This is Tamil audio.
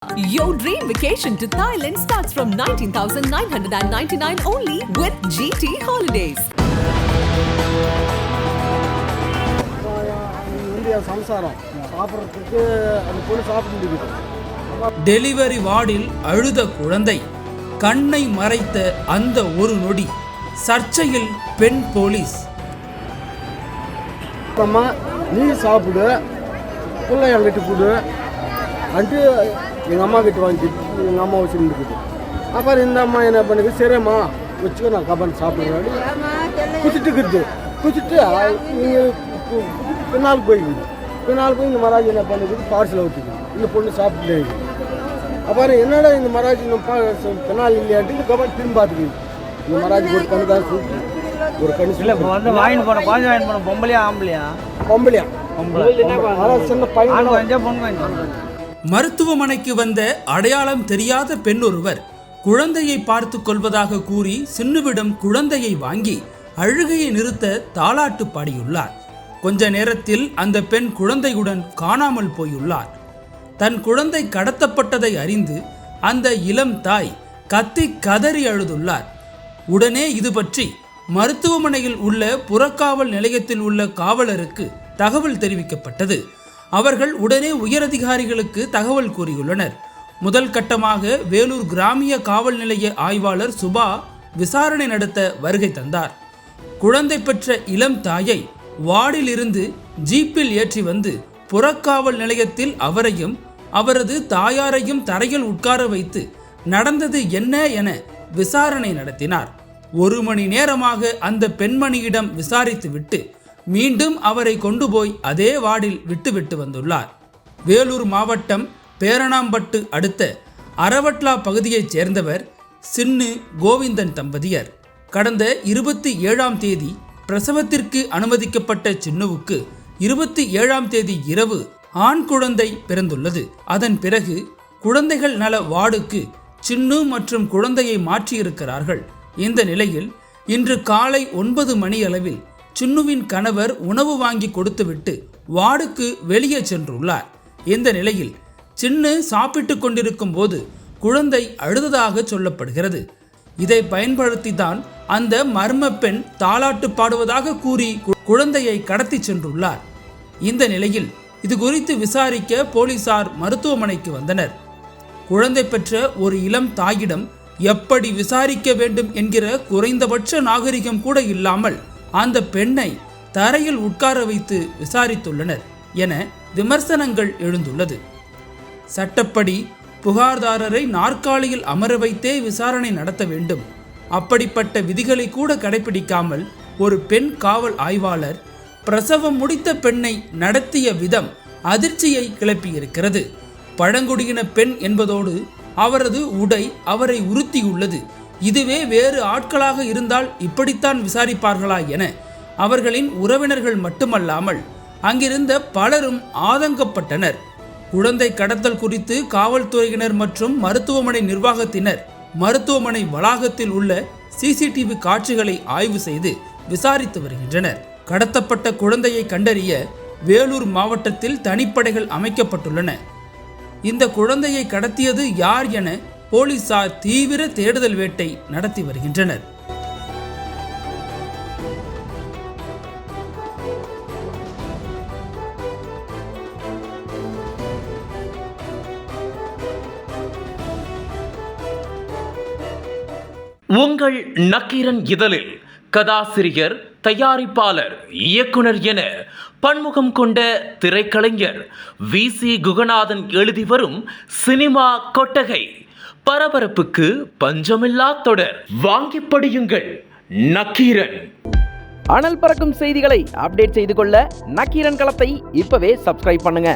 Your dream vacation to Thailand starts from 19,999 only with GT Holidays. Delivery வார்டில் அழுத குழந்தை, கண்ணை மறைத்த அந்த ஒரு நொடி, சர்ச்சையில் பெண் போலீஸ். அம்மா நீ சாப்பிடு, பிள்ளை என்கிட்ட கொடு அன்ட்டு எங்கள் அம்மா கிட்ட வாங்கி எங்கள் அம்மா வச்சுருந்துக்குது. அப்புறம் இந்த அம்மா என்ன பண்ணுது, சரிம்மா வச்சுக்க நான் கபன் சாப்பிடுறேன் குச்சிட்டுக்குது. குச்சிட்டு பின்னால் போய்க்குது. பின்னால் போய் இந்த மராஜ் என்ன பண்ணுது, பார்சல் ஊற்றிக்குது. இந்த பொண்ணு சாப்பிட்டு அப்புறம் என்னடா இந்த மராஜ் பின்னால் இல்லையான்ட்டு இந்த கபன் திரும்ப பார்த்துக்குது. இந்த மராஜுக்கு ஒரு கண்ணு தான் சூப்பு, ஒரு கண்ணு இல்லை. இப்போ வந்து வாங்கிட்டு போன பாஞ்சு வாங்கிட்டு போன பொம்பளையா ஆம்பளையா? பொம்பளையா சின்ன பையன் பொண்ணு வாங்கிட்டு. மருத்துவமனைக்கு வந்த அடையாளம் தெரியாத பெண் ஒருவர் குழந்தையை பார்த்து கொள்வதாக கூறி சின்னுவிடம் குழந்தையை வாங்கி அழுகையை நிறுத்த தாலாட்டு பாடியுள்ளார். கொஞ்ச நேரத்தில் அந்த பெண் குழந்தையுடன் காணாமல் போயுள்ளார். தன் குழந்தை கடத்தப்பட்டதை அறிந்து அந்த இளம் தாய் கத்தி கதறி அழுதுள்ளார். உடனே இது பற்றி மருத்துவமனையில் உள்ள புறக்காவல் நிலையத்தில் உள்ள காவலருக்கு தகவல் தெரிவிக்கப்பட்டது. அவர்கள் உடனே உயரதிகாரிகளுக்கு தகவல் கூறியுள்ளனர். முதல் கட்டமாக வேலூர் கிராமிய காவல் நிலைய ஆய்வாளர் சுபா விசாரணை நடத்த வருகை தந்தார். குழந்தை பெற்ற இளம் தாயை வார்டில் இருந்து ஜீப்பில் ஏற்றி வந்து புறக்காவல் நிலையத்தில் அவரையும் அவரது தாயாரையும் தரையில் உட்கார வைத்து நடந்தது என்ன என விசாரணை நடத்தினார். 1 மணி நேரமாக அந்த பெண்மணியிடம் விசாரித்துவிட்டு மீண்டும் அவரை கொண்டு போய் அதே வார்டில் விட்டு வந்துள்ளார். வேலூர் மாவட்டம் பேரணாம்பட்டு அடுத்த அரவட்லா பகுதியைச் சேர்ந்தவர் சின்னு கோவிந்தன் தம்பதியர். கடந்த 27ஆம் தேதி பிரசவத்திற்கு அனுமதிக்கப்பட்ட சின்னுவுக்கு 27ஆம் தேதி இரவு ஆண் குழந்தை பிறந்துள்ளது. அதன் பிறகு குழந்தைகள் நல வார்டுக்கு சின்னு மற்றும் குழந்தையை மாற்றியிருக்கிறார்கள். இந்த நிலையில் இன்று காலை 9 மணி அளவில் சின்னுவின் கணவர் உணவு வாங்கி கொடுத்துவிட்டு வார்டுக்கு வெளியே சென்றுள்ளார். இந்த நிலையில் சின்னு சாப்பிட்டு கொண்டிருக்கும் போது குழந்தை அழுததாக சொல்லப்படுகிறது. இதை பயன்படுத்தி தான் அந்த மர்ம பெண் தாலாட்டு பாடுவதாக கூறி குழந்தையை கடத்தி சென்றுள்ளார். இந்த நிலையில் இது குறித்து விசாரிக்க போலீசார் மருத்துவமனைக்கு வந்தனர். குழந்தை பெற்ற ஒரு இளம் தாயிடம் எப்படி விசாரிக்க வேண்டும் என்கிற குறைந்தபட்ச நாகரிகம் கூட இல்லாமல் அந்த பெண்ணை தரையில் உட்கார வைத்து விசாரித்துள்ளனர் என விமர்சனங்கள் எழுந்துள்ளது. சட்டப்படி புகார்தாரரை நாற்காலியில் அமர வைத்தே விசாரணை நடத்த வேண்டும். அப்படிப்பட்ட விதிகளை கூட கடைபிடிக்காமல் ஒரு பெண் காவல் ஆய்வாளர் பிரசவம் முடித்த பெண்ணை நடத்திய விதம் அதிர்ச்சியை கிளப்பியிருக்கிறது. பழங்குடியின பெண் என்பதோடு அவரது உடை அவரை உறுத்தியுள்ளது. இதுவே வேறு ஆட்களாக இருந்தால் இப்படித்தான் விசாரிப்பார்களா என அவர்களின் உறவினர்கள் மட்டுமல்லாமல் அங்கிருந்த பலரும் ஆதங்கப்பட்டனர். குழந்தை கடத்தல் குறித்து காவல்துறையினர் மற்றும் மருத்துவமனை நிர்வாகத்தினர் மருத்துவமனை வளாகத்தில் உள்ள CCTV காட்சிகளை ஆய்வு செய்து விசாரித்து வருகின்றனர். கடத்தப்பட்ட குழந்தையை கண்டறிய வேலூர் மாவட்டத்தில் தனிப்படைகள் அமைக்கப்பட்டுள்ளன. இந்த குழந்தையை கடத்தியது யார் என போலீசார் தீவிர தேடுதல் வேட்டை நடத்தி வருகின்றனர். உங்கள் நக்கீரன் இதழில் கதாசிரியர், தயாரிப்பாளர், இயக்குனர் என பன்முகம் கொண்ட திரைக்கலைஞர் VC குகநாதன் எழுதி வரும் சினிமா கொட்டகை பரபரப்புக்கு பஞ்சமில்லா தொடர். வாங்கி படியுங்கள் நக்கீரன். அனல் பறக்கும் செய்திகளை அப்டேட் செய்து கொள்ள நக்கீரன் களத்தை இப்பவே சப்ஸ்கிரைப் பண்ணுங்க.